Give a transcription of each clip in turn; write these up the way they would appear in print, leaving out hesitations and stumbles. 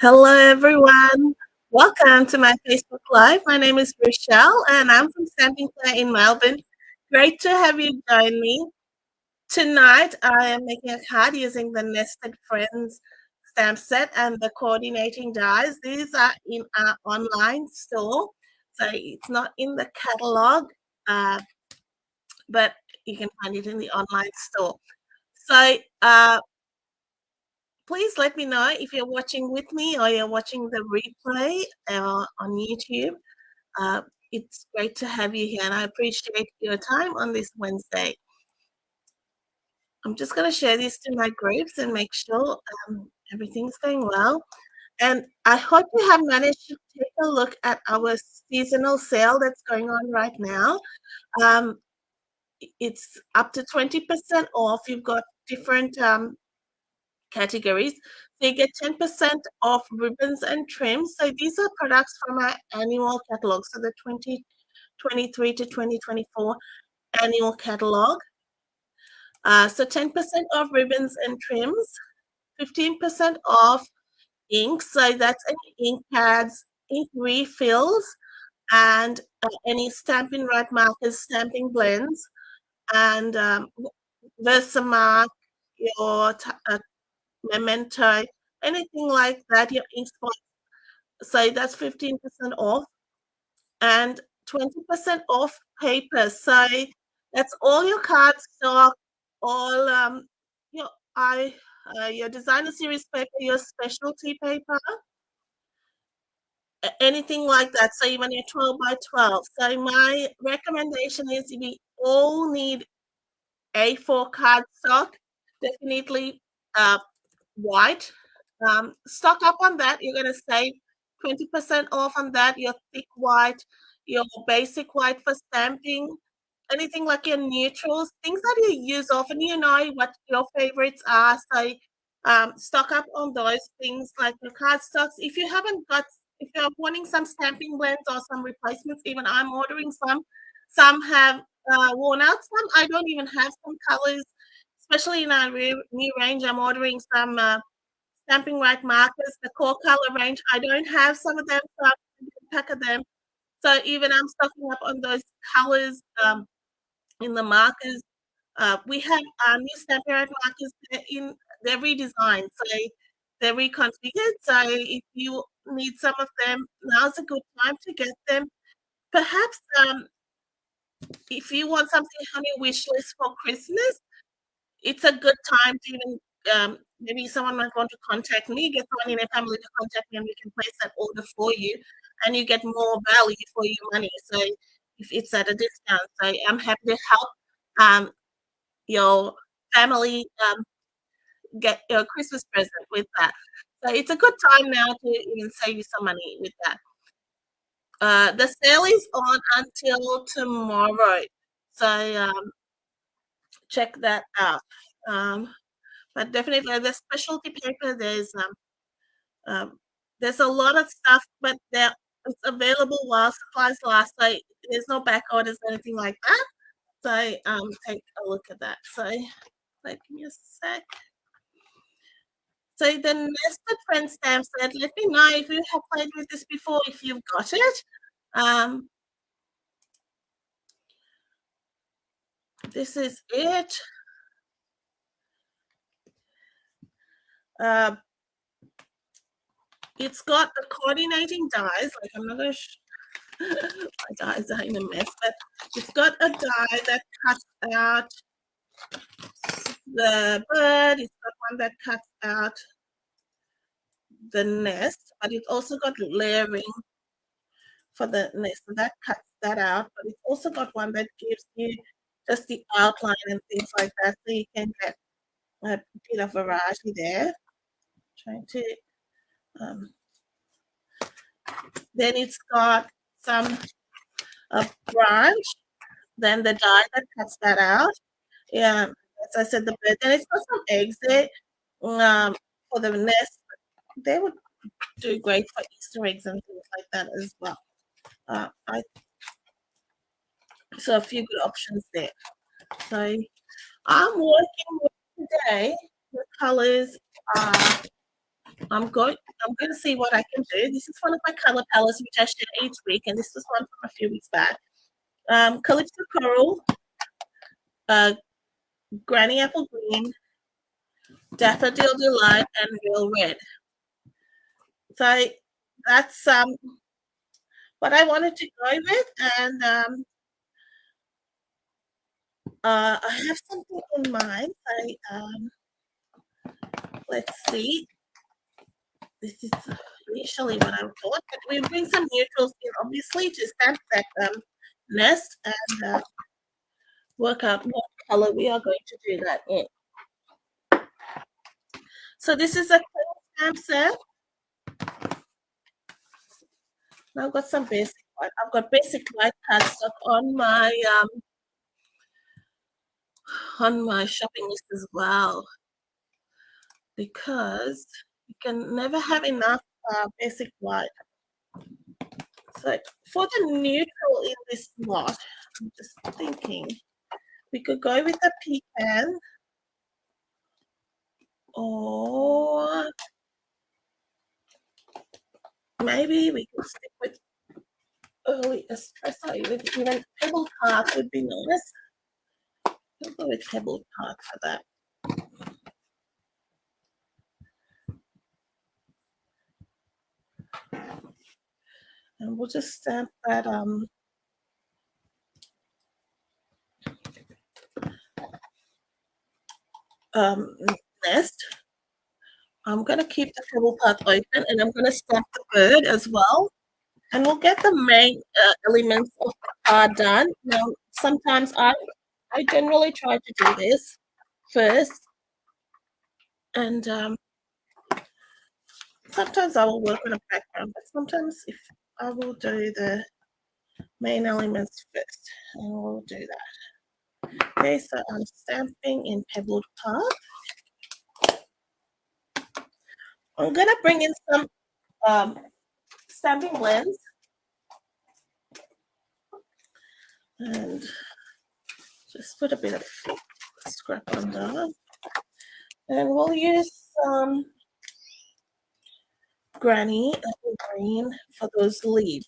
Hello, everyone. Welcome to my Facebook Live. My name is Rochelle, and I'm from Stamping Play in Melbourne. Great to have you join me. Tonight, I am making a card using the Nested Friends stamp set and the coordinating dies. These are in our online store, so it's not in the catalog, uh, but you can find it in the online store. So, please let me know if you're watching with me or you're watching the replay on YouTube. Uh, it's great to have you here, and I appreciate your time on this Wednesday. I'm just going to share this to my groups and make sure everything's going well. And I hope you have managed to take a look at our seasonal sale that's going on right now. It's up to 20% off. You've got different categories. So you get 10% off ribbons and trims. So these are products from our annual catalog. So the 2023 to 2024 annual catalog. So 10% off ribbons and trims, 15% off ink. So that's any ink pads, ink refills, and any Stampin' Right markers, stamping blends, and Versamark, your Memento, anything like that, your ink spot. So that's 15% off and 20% off paper. So that's all your cardstock, all your your designer series paper, your specialty paper, anything like that. So even your 12 by 12. So my recommendation is we all need A4 cardstock, definitely white. Stock up on that. You're going to save 20% off on that. Your thick white, your basic white for stamping, anything like your neutrals, things that you use often. You know what your favorites are. So stock up on those things like your cardstocks. If you haven't got, if you're wanting some stamping blends or some replacements, even I'm ordering some. Some have worn out. Some I don't even have some colors, especially in our new range. I'm ordering some Stamping Right markers, the core color range. I don't have some of them, so I'm a pack of them. So even I'm stocking up on those colors in the markers. We have new Stamping Right markers in they're redesigned, so they're reconfigured. So if you need some of them, now's a good time to get them. Perhaps if you want something on your wish list for Christmas, it's a good time to even maybe someone might want to contact me, get someone in your family to contact me, and we can place that order for you, and you get more value for your money. So if it's at a discount, so I'm happy to help your family get your Christmas present with that. So it's a good time now to even save you some money with that. The sale is on until tomorrow, so check that out. But definitely the specialty paper, there's a lot of stuff, but it's available while supplies last. So there's no back orders or anything like that. So take a look at that. So give me a sec. So the Nested Friend stamp set, let me know if you have played with this before, if you've got it. This is it. It's got the coordinating dies. Like I'm not going to my dies are in a mess, but it's got a die that cuts out the bird. It's got one that cuts out the nest, but it's also got layering for the nest. So that cuts that out, but it's also got one that gives you just the outline and things like that, so you can get a bit of variety there. Trying to then it's got some branch, then the die that cuts that out. Yeah, as I said, the bird. Then it's got some eggs there for the nest. They would do great for Easter eggs and things like that as well. So a few good options there. So I'm working with today. The colors are I'm going to see what I can do. This is one of my color palettes which I share each week, and this was one from a few weeks back. Calypso Coral, uh, Granny Apple Green, Daffodil Delight, and Real Red. So that's what I wanted to go with, and I have something in mind. Let's see. This is initially what I thought, but we bring some neutrals in, obviously, to stamp that nest and work out what color we are going to do that in. So this is a clean stamp set. Now I've got some basic white. I've got basic white cardstock on my shopping list as well, because you can never have enough basic white. So for the neutral in this lot, I'm just thinking we could go with the pecan, or maybe we could stick with early espresso. Even pebble tart would be nice. I'll go with pebble tart for that. And we'll just stamp that nest. I'm going to keep the pebble tart open, and I'm going to stamp the bird as well. And we'll get the main elements of the card done. Now, sometimes I generally try to do this first, and sometimes I will work on a background, but sometimes if I will do the main elements first, and we'll do that. Okay, so I'm stamping in pebbled tart. I'm gonna bring in some stamping blends and just put a bit of scrap under, and we'll use some Granny Apple Green for those leaves.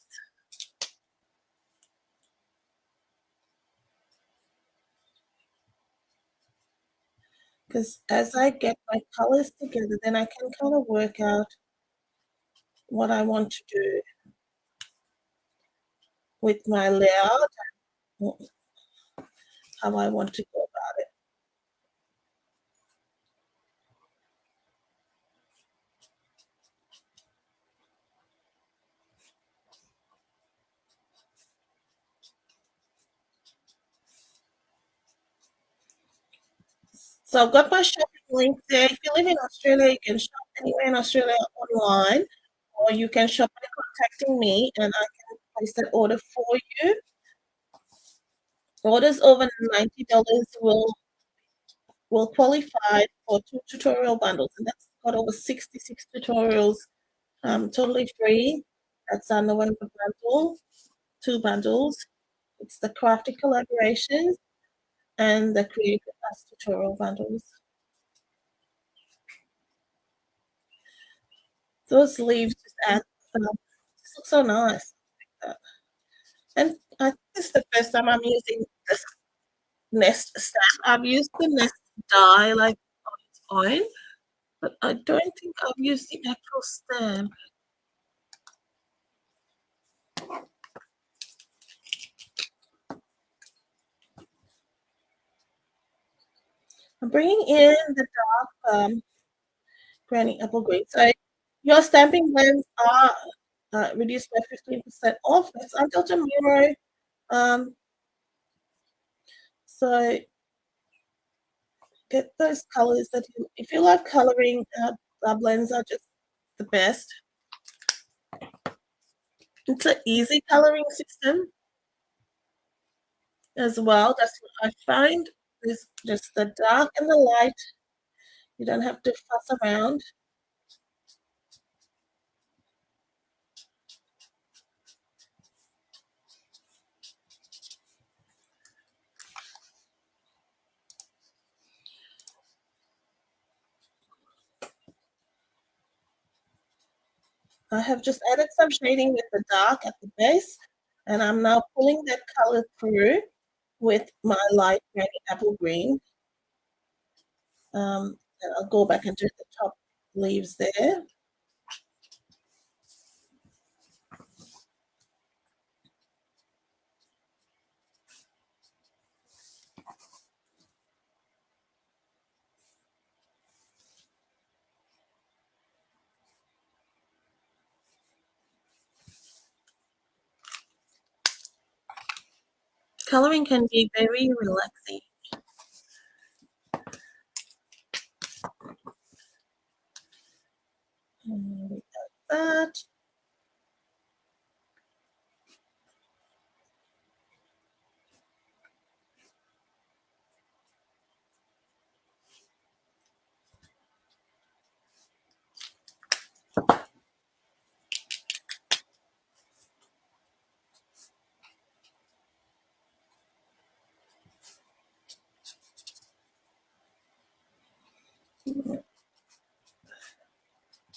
Because as I get my colors together, then I can kind of work out what I want to do with my layout, how I want to go about it. So I've got my shopping link there. If you live in Australia, you can shop anywhere in Australia online, or you can shop by contacting me, and I can place that order for you. Orders over $90 will qualify for 2 tutorial bundles, and that's got over 66 tutorials, totally free. That's our November bundle, 2 bundles. It's the crafty collaborations and the creative us tutorial bundles. Those leaves just add, just look so nice. And I think this is the first time I'm using this nest stamp. I've used the nest die like on its own, but I don't think I've used the actual stamp. I'm bringing in the dark Granny Apple Green. So your stamping blends are reduced by 15% off. That's until tomorrow. So get those colors that you, if you love coloring, blends are just the best. It's an easy coloring system as well. That's what I find. Is just the dark and the light. You don't have to fuss around. I have just added some shading with the dark at the base, and I'm now pulling that color through with my light granny apple green. And I'll go back and do the top leaves there. Coloring can be very relaxing. And we got that.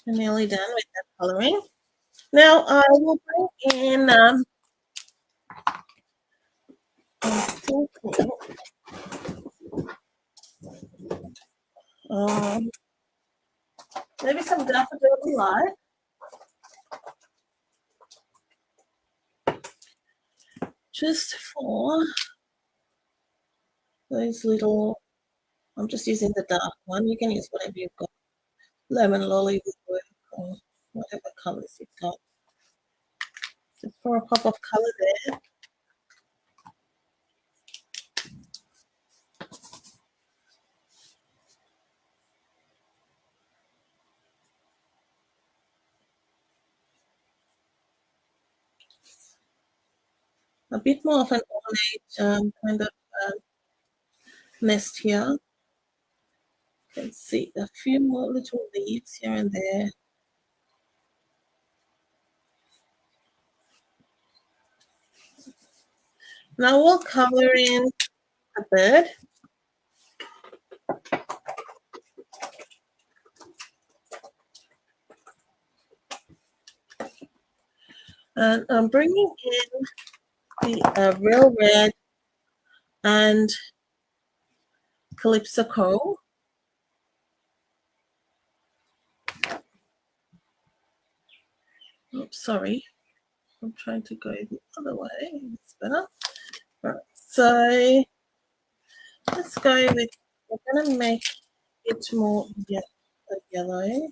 We're nearly done with that coloring. Now I will bring in um, maybe some daffodil delight. Just for those little, I'm just using the dark one. You can use whatever you've got. Lemon lolly would work, or whatever colours you've got. Just for a pop of colour there. A bit more of an ornate kind of nest here. You can see a few more little leaves here and there. Now we'll color in a bird. And I'm bringing in the real red and Calypso coral. Oops, sorry. I'm trying to go the other way. It's better. All right. So let's go with, we're going to make it more yellow.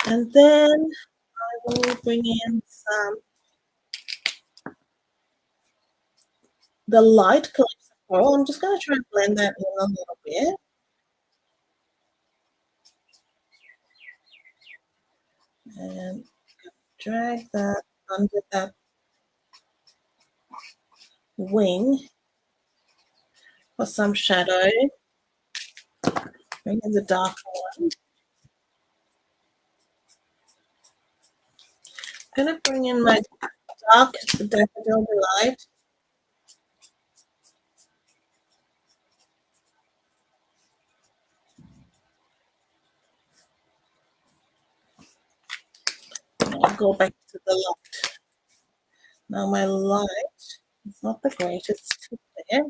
And then I will bring in the light Calypso coral. I'm just going to try and blend that in a little bit. And drag that under that wing for some shadow. Bring in the dark one. I'm going to bring in my dark daffodil delight. I'll go back to the light. Now my light is not the greatest there.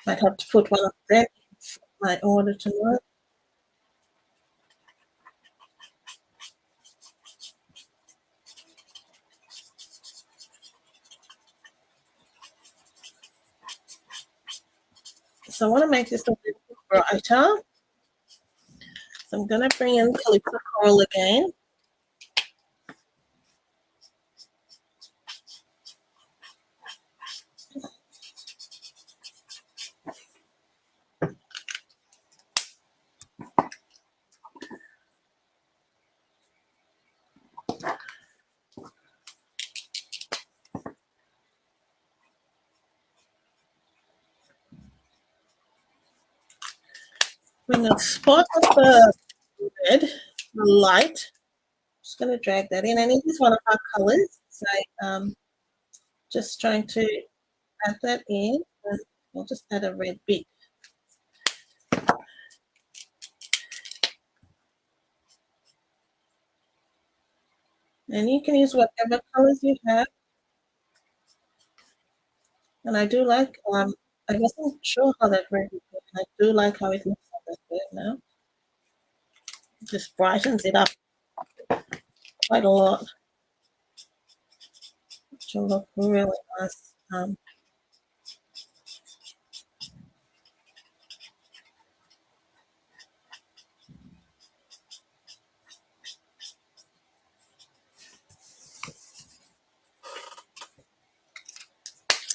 Might have to put one up there for my order to work. So I want to make this a little brighter. So I'm going to bring in Calypso Coral again. Bring a spot of the red, the light. Just going to drag that in. And it is one of our colors. So just trying to add that in. And I'll just add a red bit. And you can use whatever colors you have. And I do like, I wasn't sure how that red would look. I do like how it looks on that red now. It just brightens it up quite a lot. Which will look really nice.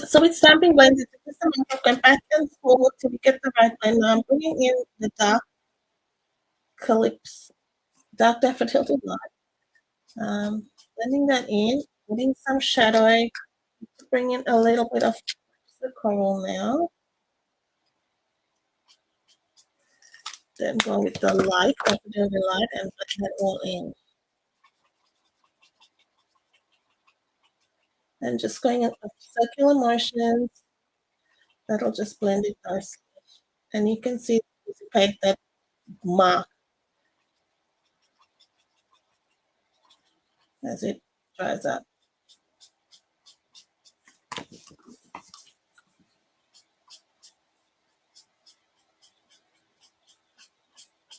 So with stamping blends, it's just a matter of going back and forward till we get the right blend. Now I'm bringing in the dark calypso, dark daffodil delight. Blending that in, putting some shadowing, bring in a little bit of the coral now. Then go with the light, daffodil delight, and blend that all in. And just going in circular motions, that'll just blend it nicely. And you can see that mark as it dries up. I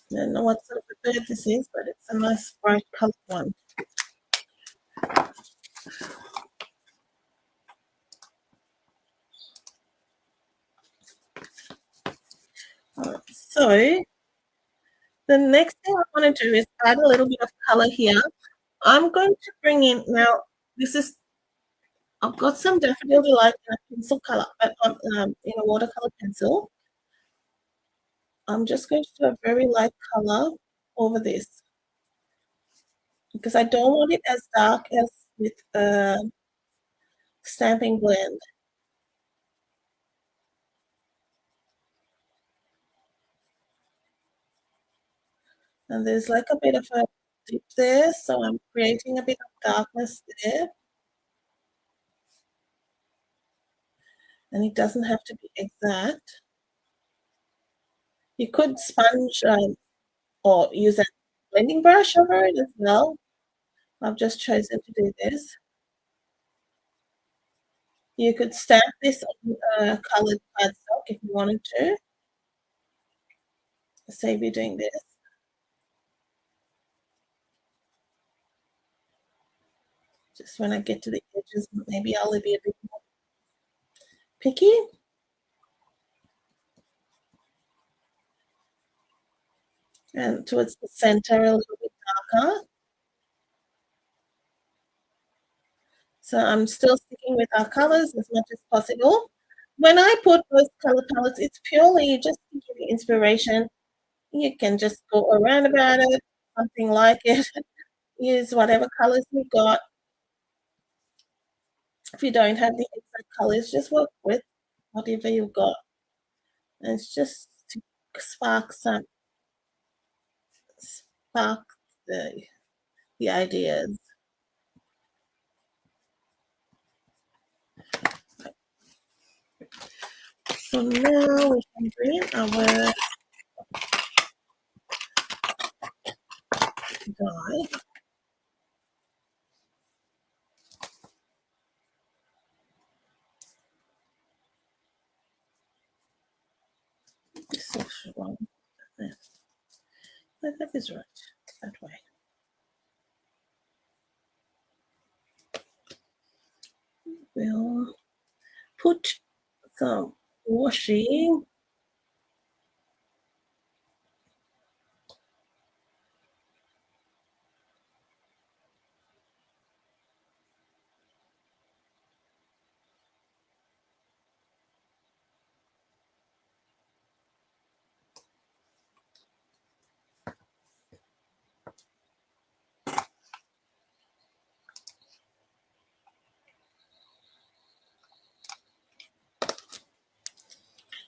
don't know what sort of a bird this is, but it's a nice bright colored one. So the next thing I want to do is add a little bit of color here. I'm going to bring in, now I've got some daffodil delight in a pencil color, in a watercolor pencil. I'm just going to do a very light color over this because I don't want it as dark as with stamping blend. And there's like a bit of a dip there, so I'm creating a bit of darkness there. And it doesn't have to be exact. You could sponge or use a blending brush over it as well. I've just chosen to do this. You could stamp this on colored cardstock if you wanted to. Say we're doing this. Just when I get to the edges, maybe I'll be a bit more picky. And towards the center, a little bit darker. So I'm still sticking with our colors as much as possible. When I put those color palettes, it's purely just to give you inspiration. You can just go around about it, something like it. Use whatever colors you got. If you don't have the exact colors, just work with whatever you've got. And it's just to spark the ideas. So now we can bring in our dye. This is wrong. That is right. That way. We'll put some washing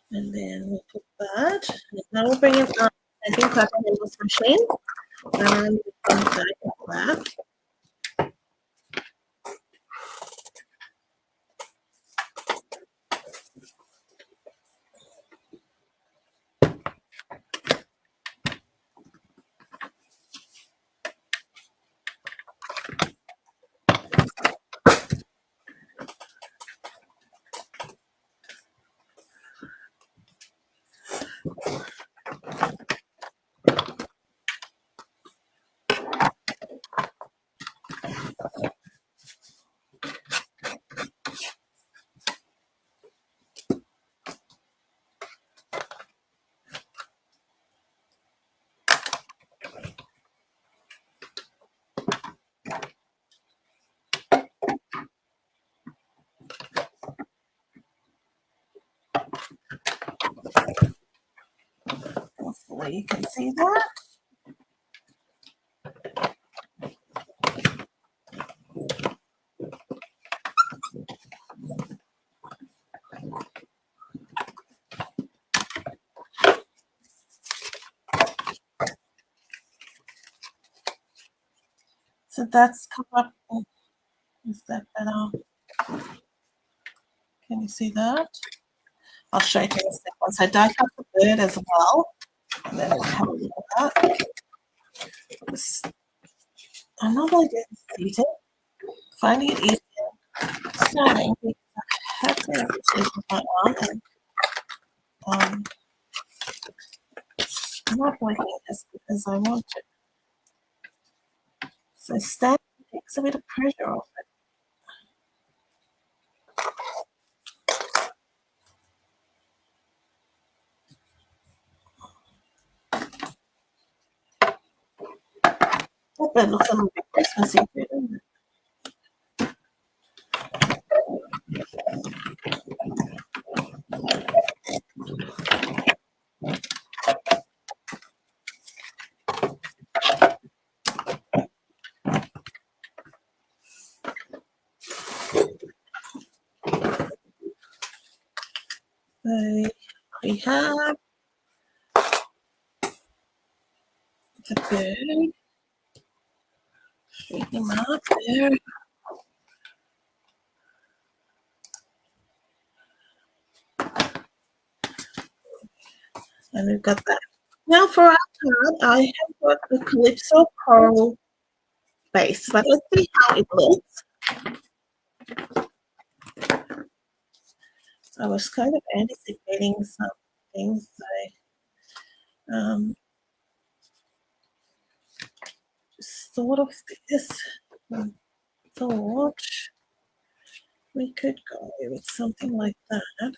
And then we'll put that. Now we'll bring it up. I think cut in this machine. And we can take that. Hopefully you can see that. So that's come up. Is that better? Can you see that? I'll show you in a second. Once I die cut the bird as well. And then we'll have a look at that. I'm not going to get seated. Finding it easier. Starting because I have to have it with my arm and I'm not working as good as I want to. So standing takes a bit of pressure off it. That bed looks a little bit Christmassy, doesn't it? So we have the bird. Straighten him up there. And we've got that. Now for our card, I have got the Calypso Coral base, but let's see how it looks. I was kind of anticipating some things. Just thought of this. Thought we could go with something like that.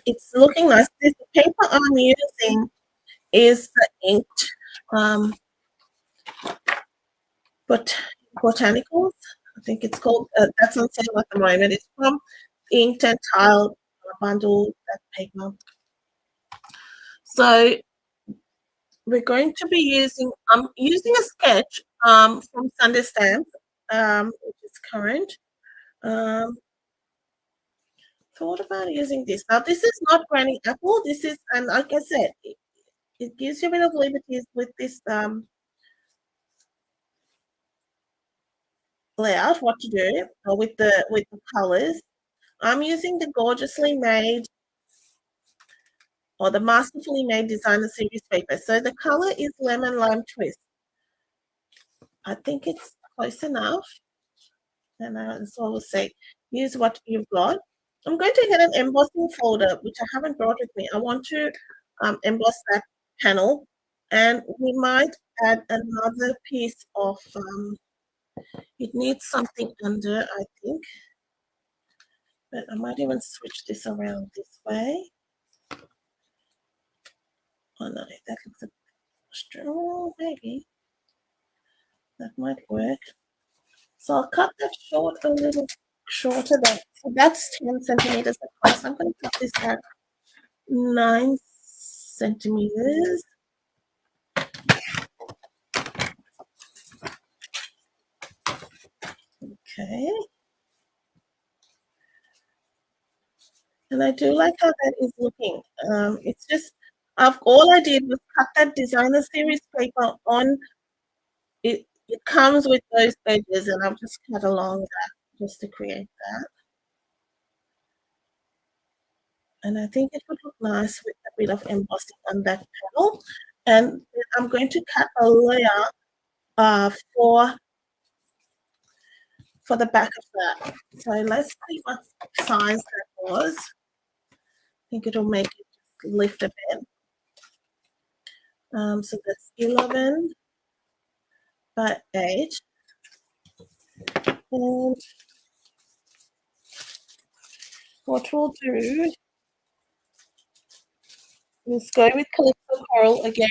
It's looking nice. This paper I'm using is the inked botanicals. I think it's called. That's on sale at the moment. It's from Inked and Tile bundle, that paper. So we're going to be using. I'm using a sketch from Sunday Stamp, which is current. Thought about using this. Now this is not Granny Apple. This is, and like I said, it gives you a bit of liberties with this layout, what to do with the colors. I'm using the gorgeously made or the masterfully made designer series paper. So the color is lemon lime twist. I think it's close enough. And that's all we'll say. Use what you've got. I'm going to get an embossing folder, which I haven't brought with me. I want to emboss that panel, and we might add another piece of. It needs something under, I think, but I might even switch this around this way. Oh no, that looks a strong. Maybe that might work. So I'll cut that short a little shorter. So that's 10 centimeters across. I'm going to cut this at 9 centimeters. Okay. And I do like how that is looking. It's just, all I did was cut that designer series paper on it. It comes with those edges, and I've just cut along that just to create that. And I think it would look nice with a bit of embossing on that panel. And then I'm going to cut a layer for the back of that. So let's see what size that was. I think it'll make it lift a bit. So that's 11 by 8. And what we'll do is go with Calypso Coral again.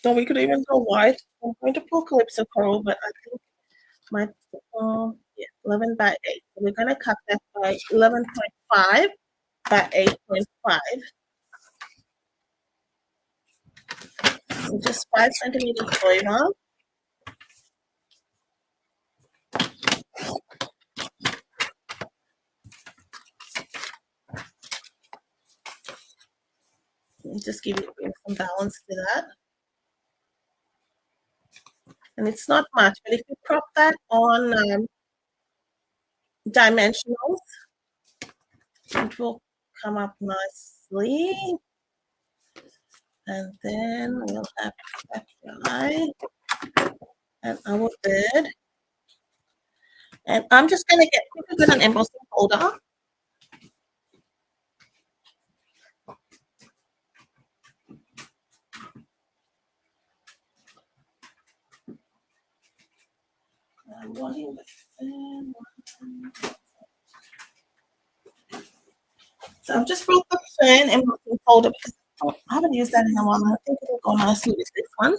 So we could even go white. I'm going to pull Calypso Coral, but I think my 11 by 8. So we're going to cut that by 11.5 by 8.5. So just 5 centimeters over. Just bring some balance to that. And it's not much, but if you prop that on dimensionals, it will come up nicely. And then we'll have that guy and our bird. And I'm just going to get an embossing folder. I'm wanting the fan. So I've just brought the fan embossing folder because I haven't used that in a while. I think it'll go nicely with this one.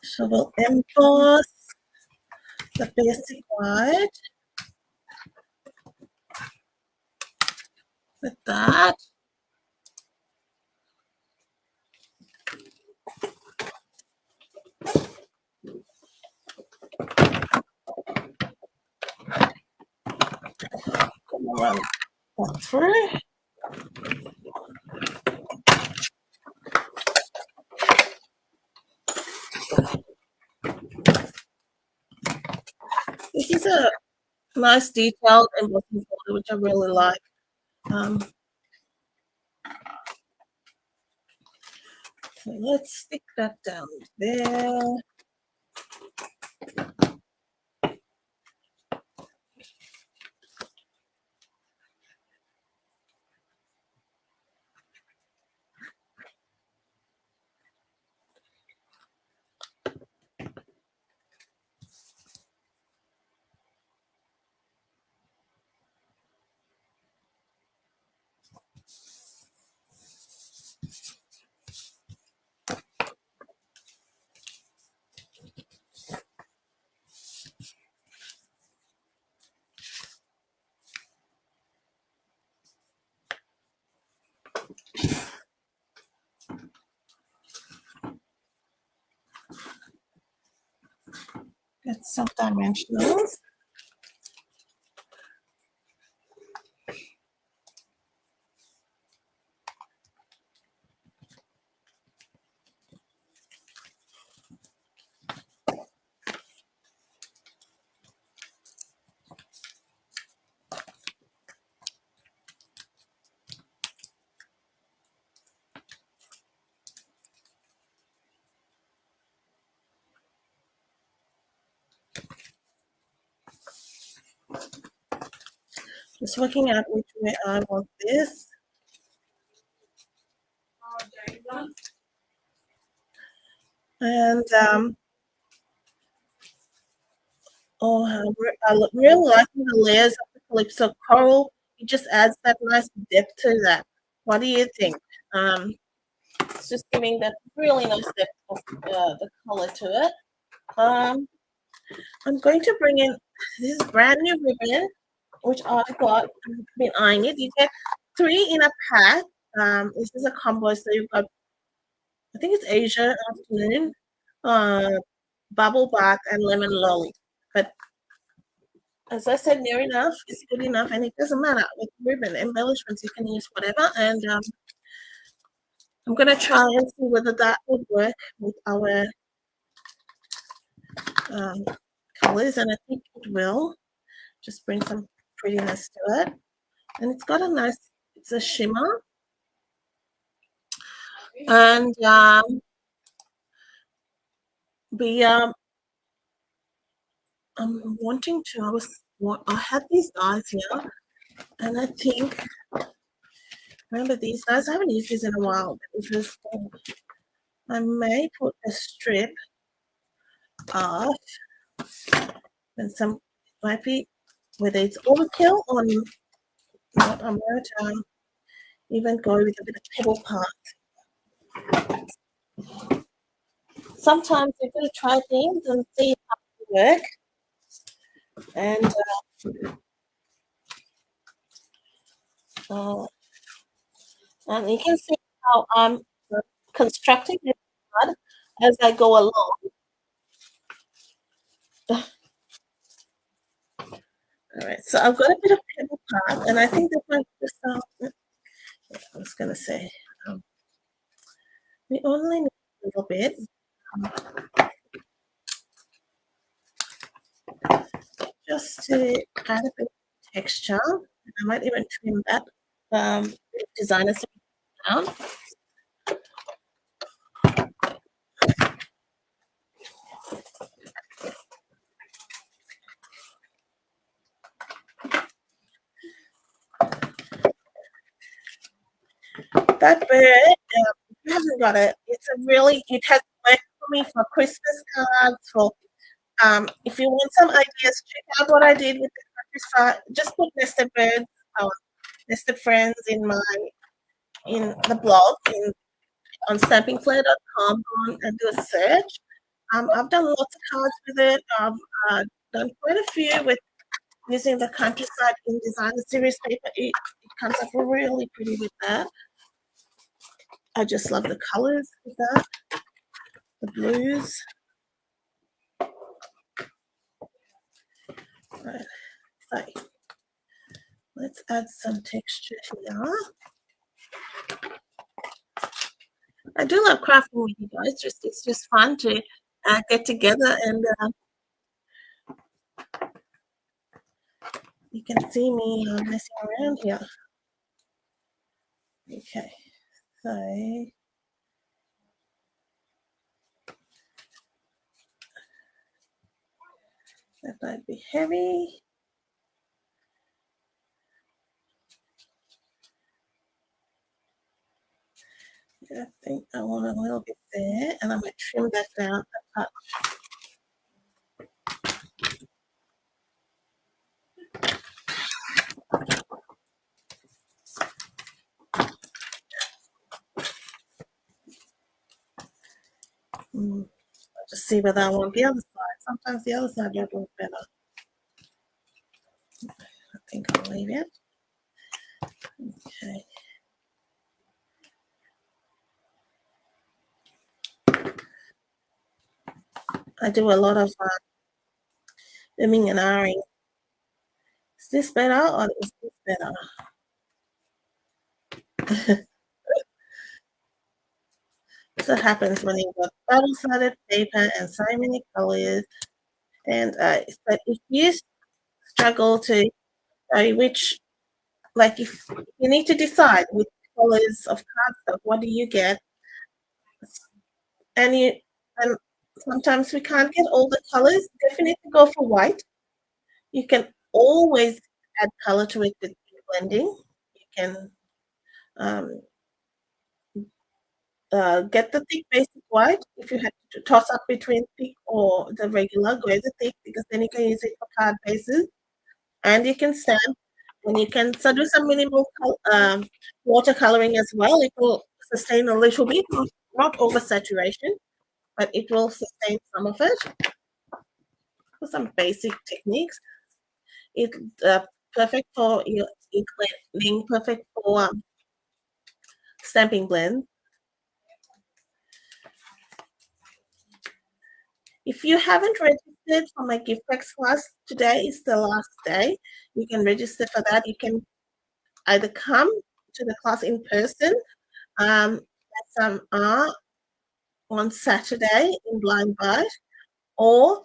So we'll emboss the basic white with that. Run that through. This is a nice detailed embossing folder, which I really like. So let's stick that down there. Get some dimensionals. Just looking at which way I want this. And I really liking the layers of the Calypso Coral. It just adds that nice depth to that. What do you think? It's just giving that really nice depth of the color to it. I'm going to bring in this brand new ribbon, which I got. I've been eyeing it. You get 3 in a pack. This is a combo, so you've got, I think it's Asia afternoon, uh, bubble bath, and lemon lolly. But as I said, near enough is good enough, and it doesn't matter with ribbon embellishments. You can use whatever, and I'm gonna try and see whether that would work with our um, colors, and I think it will. Just bring some prettiness to it, and it's got a nice. It's a shimmer, and the I'm wanting to. I had these dyes here, and I think remember these dyes. I haven't used these in a while. Because I may put a strip of and some might be whether it's overkill or not. I'm going to even go with a bit of pebble part. Sometimes you're going to try things and see how they work, and you can see how I'm constructing this card as I go along. All right, so I've got a bit of pebble part, and I think that might just I was going to say we only need a little bit. Just to add a bit of texture. I might even trim that designer down. That bird, you haven't got it. It's a really, it has worked for me for Christmas cards, for if you want some ideas, check out what I did with the countryside. Just put nested birds, nested friends in the blog on stampingflair.com and do a search. I've done lots of cards with it. I've done quite a few with using the countryside in designer series paper. It comes up really pretty with that. I just love the colors with that, the blues. Right, so let's add some texture here. I do love crafting with you guys. It's just fun to get together, and you can see me messing around here. Okay, so that might be heavy. I think I want a little bit there, and I'm going to trim that down a touch. I'll just see whether I want the other side. Sometimes the other side might look better. I think I'll leave it. Okay. I do a lot of limbing and ironing. Is this better or is this better? That's what happens when you've got double-sided paper and so many colors. And but if you struggle to which, like if you need to decide which colors of cardstock, what do you get? And sometimes we can't get all the colors. Definitely go for white. You can always add color to it with blending. You can get the thick basic white. If you had to toss up between thick or the regular, go with the thick, because then you can use it for card bases, and you can stamp, and you can do some minimal watercoloring as well. It will sustain a little bit, not oversaturation, but it will sustain some of it. for some basic techniques. It's perfect for your ink blending, perfect for stamping blend. If you haven't registered for my gift packs class, today is the last day. You can register for that. You can either come to the class in person, some are on Saturday in Blind Bite, or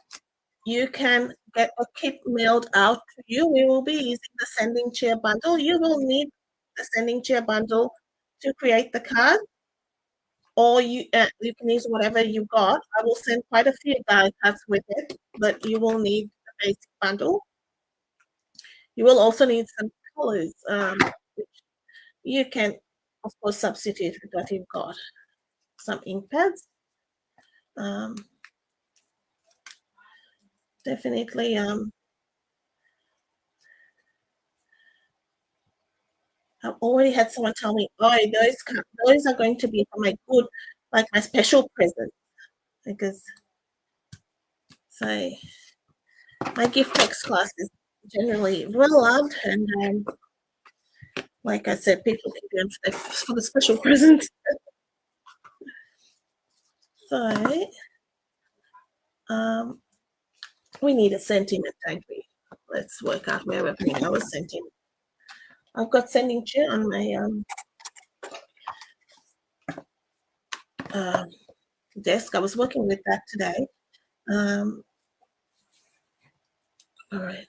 you can get a kit mailed out to you. We will be using the sending chair bundle. You will need the sending chair bundle to create the card, or you can use whatever you got. I will send quite a few die cuts with it, but you will need a basic bundle. You will also need some colors, which you can, of course, substitute with what you've got. Some ink pads. Definitely. I've already had someone tell me, "Oh, those are going to be for my good, like my special present," because so my gift packs class is generally well loved, and like I said, people can do them for the special presents. So we need a sentiment, don't we? Let's work out where we're putting our sentiment. I've got sending chair on my desk. I was working with that today. All right.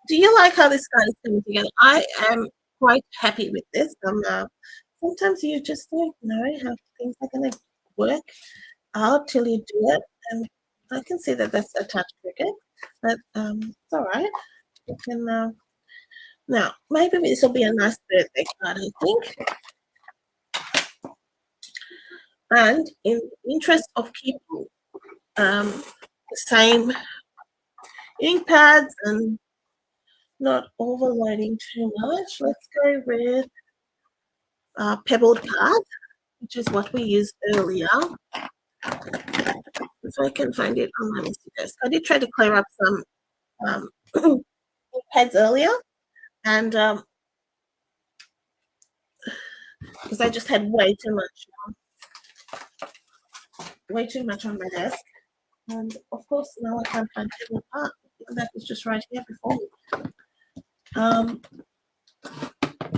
Do you like how this guy is coming together? I am quite happy with this. Sometimes you just don't know how things are going to work out till you do it. And I can see that that's a touch cricket, but it's all right. You can now maybe this will be a nice birthday card, I think. And in the interest of keeping the same ink pads and not overloading too much, let's go with pebbled card, which is what we used earlier. If I can find it on my messy desk. I did try to clear up some pads earlier, and because I just had way too much on my desk, and of course now I can't find pebbled card. That was just right here before me.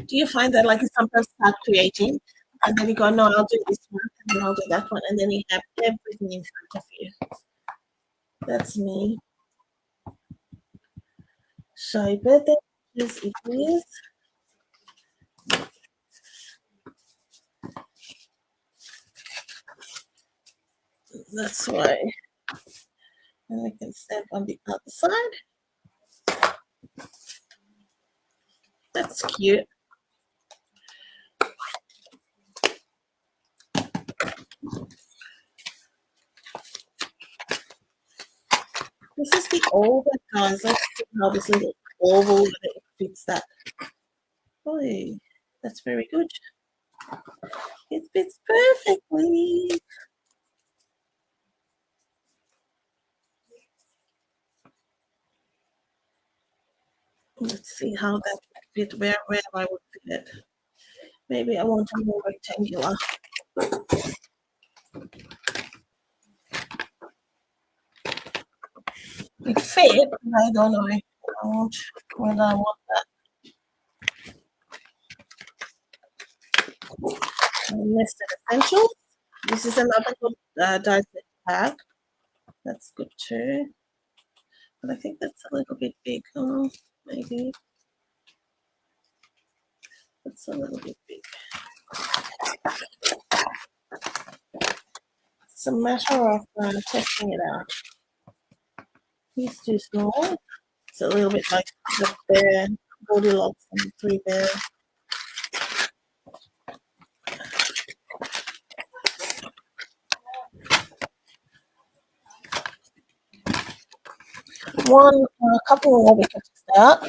Do you find that like you sometimes start creating and then you go, no, I'll do this one and then I'll do that one, and then you have everything in front of you? That's me. So birthday is it is. That's why. And I can stamp on the other side. That's cute. This is the oval, guys. Let's see how this little oval fits that. Oh, that's very good. It fits perfectly. Let's see how that fit, where I would fit it. Maybe I want a more rectangular. It fit, but I don't know whether I want that. Nested Essentials. This is another good die set pack. That's good too. But I think that's a little bit big. Oh, maybe. That's a little bit big. It's a matter of testing it out. He's too small. It's a little bit like the bear, Goldilocks and Three Bears. A couple more we can test out.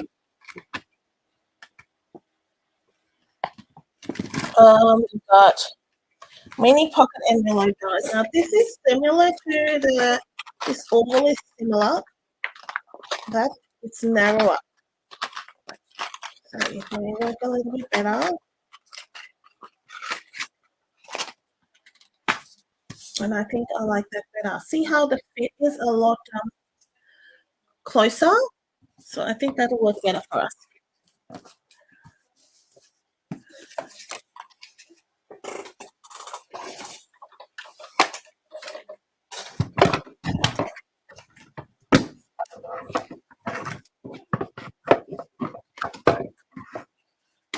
We've got mini pocket envelope dies. Now this is similar to this oval is similar. that it's narrower. So if I work a little bit better, and I think I like that better. See how the fit is a lot closer? So I think that'll work better for us.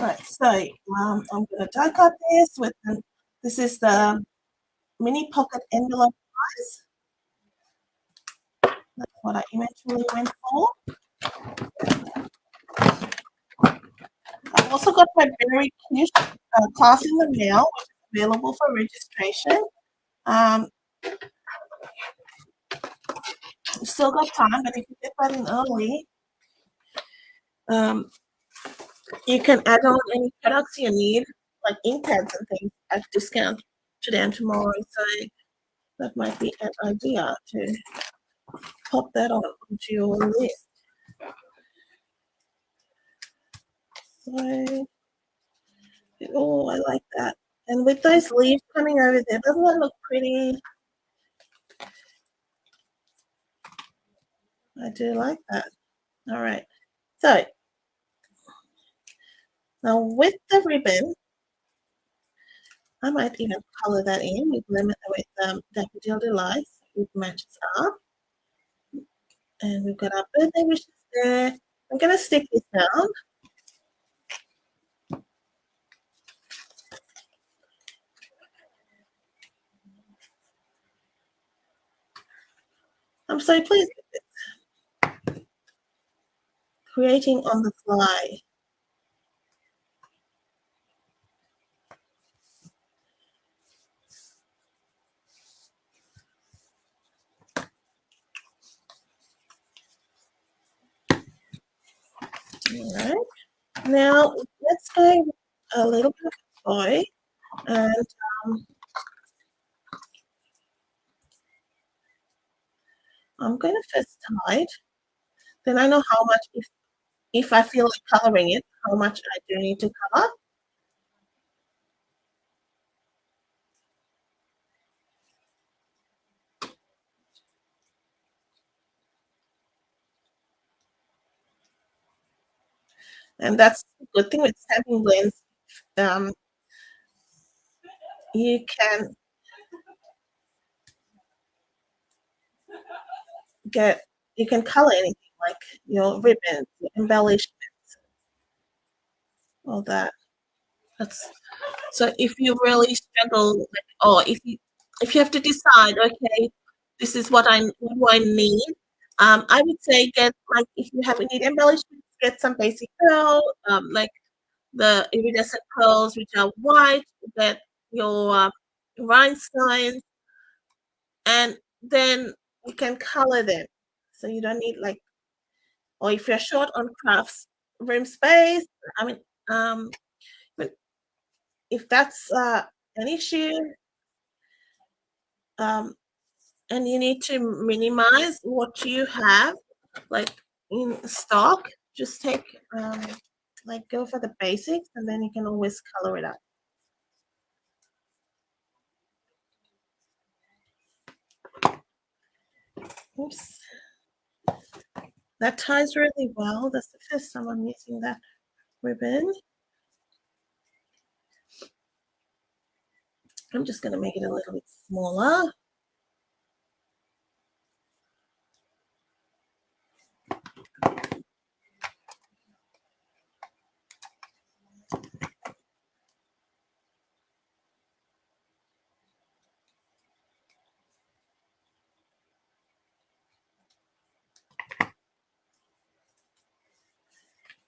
Right, so I'm going to die cut this with this is the mini pocket envelope size. That's what I eventually went for. I've also got my very cute class in the mail, which is available for registration. You've still got time, but if you get that in early, you can add on any products you need, like ink pads and things, at discount today and tomorrow. So that might be an idea to pop that on onto your list. So, oh, I like that. And with those leaves coming over there, doesn't that look pretty? I do like that. All right. So now with the ribbon, I might even color that in with lemon with daffodil delight. It matches up. And we've got our birthday wishes there. I'm gonna stick this down. I'm so pleased with it. Creating on the fly. All right. Now let's go a little bit of boy, and I'm going to first tie it. Then I know how much, if I feel like coloring it, how much I do need to color. And that's the good thing with stamping blends. You can you can color anything like your ribbons, your embellishments, all that. That's so if you really struggle, like, or if you have to decide, okay, this is what do I need. I would say get like if you have need embellishments, get some basic pearl, like the iridescent pearls which are white, get your rhinestones, and then you can color them. So you don't need like, or if you're short on crafts room space, I mean, but if that's an issue, um, and you need to minimize what you have, like in stock, just take like go for the basics, and then you can always color it up. Oops. That ties really well. That's the first time I'm using that ribbon. I'm just going to make it a little bit smaller.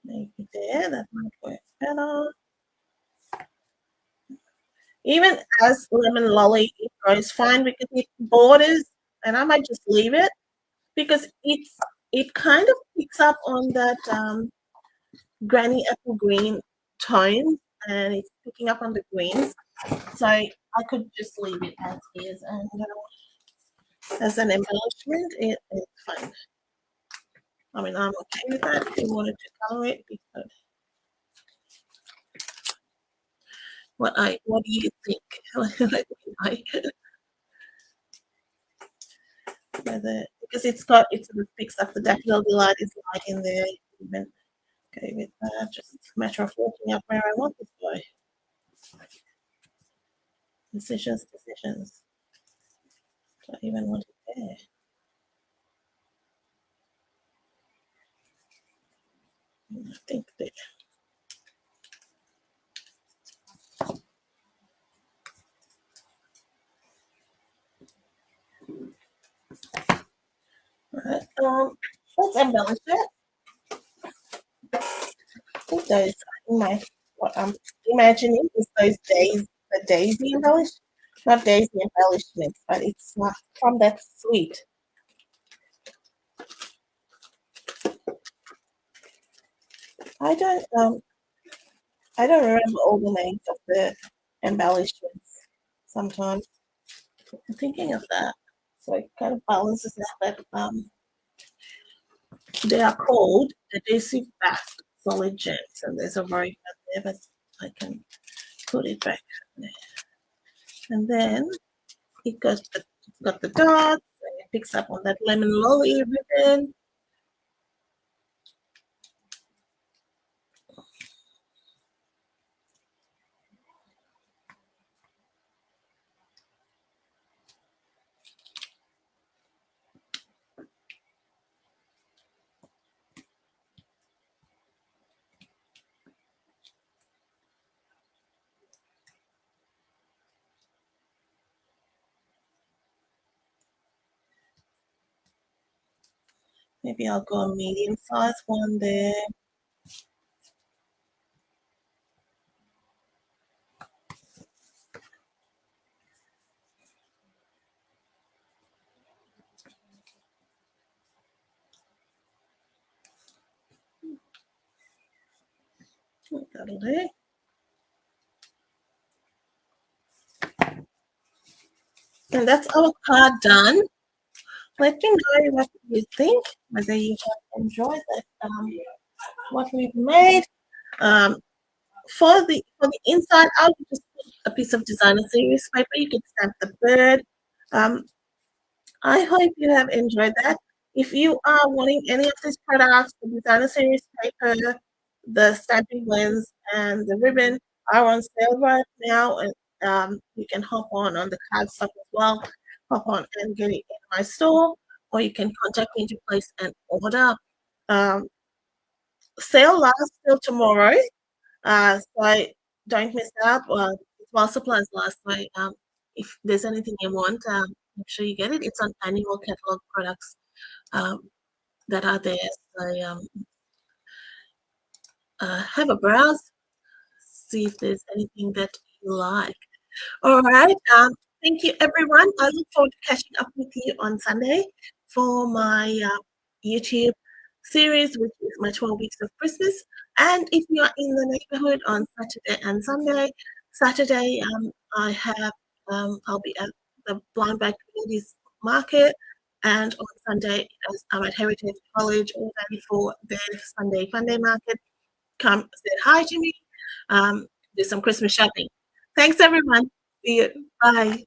Maybe there, that might work better. Even as lemon lolly, it grows fine because it borders, and I might just leave it because it kind of picks up on that granny apple green tone, and it's picking up on the greens. So I could just leave it as is, and as an embellishment, it's fine. I mean, I'm okay with that if you wanted to color it. Because what do you think? Like, whether because it sort of picks up the daffodil light is light in there. Even okay with that. Just a matter of working out where I want this boy. Decisions. Do I even want it there? I think that. Right. Let's embellish it. I think those my what I'm imagining is those the daisy embellish, not daisy embellishments, but it's not from that sweet. I don't um I don't remember all the names of the embellishments. Sometimes I'm thinking of that, so it kind of balances out that they are called adhesive backed solid gems, and there's a row there, but I can put it back there. And then it's got the dots, and it picks up on that lemon lolly ribbon. Maybe I'll go a medium size one there. That'll do. And that's our card done. Let me know what you think, whether you have enjoyed that, what we've made. Um, for the inside, I would just put a piece of designer series paper. You can stamp the bird. Um, I hope you have enjoyed that. If you are wanting any of these products, the designer series paper, the stamping blends, and the ribbon are on sale right now, and you can hop on the cardstock as well. Hop on and get it in my store, or you can contact me to place an order. Um, Sale lasts till tomorrow, so don't miss out. While supplies last, so if there's anything you want, make sure you get it. It's on annual catalog products um, that are there. So have a browse, see if there's anything that you like. All right. Thank you, everyone. I look forward to catching up with you on Sunday for my YouTube series, which is my 12 weeks of Christmas. And if you are in the neighborhood on Saturday and Sunday, Saturday, I'll be at the Blind Bag Communities Market, and on Sunday, I'm at Heritage College all day for their Sunday Funday Market. Come say hi to me, do some Christmas shopping. Thanks, everyone. See you. Bye.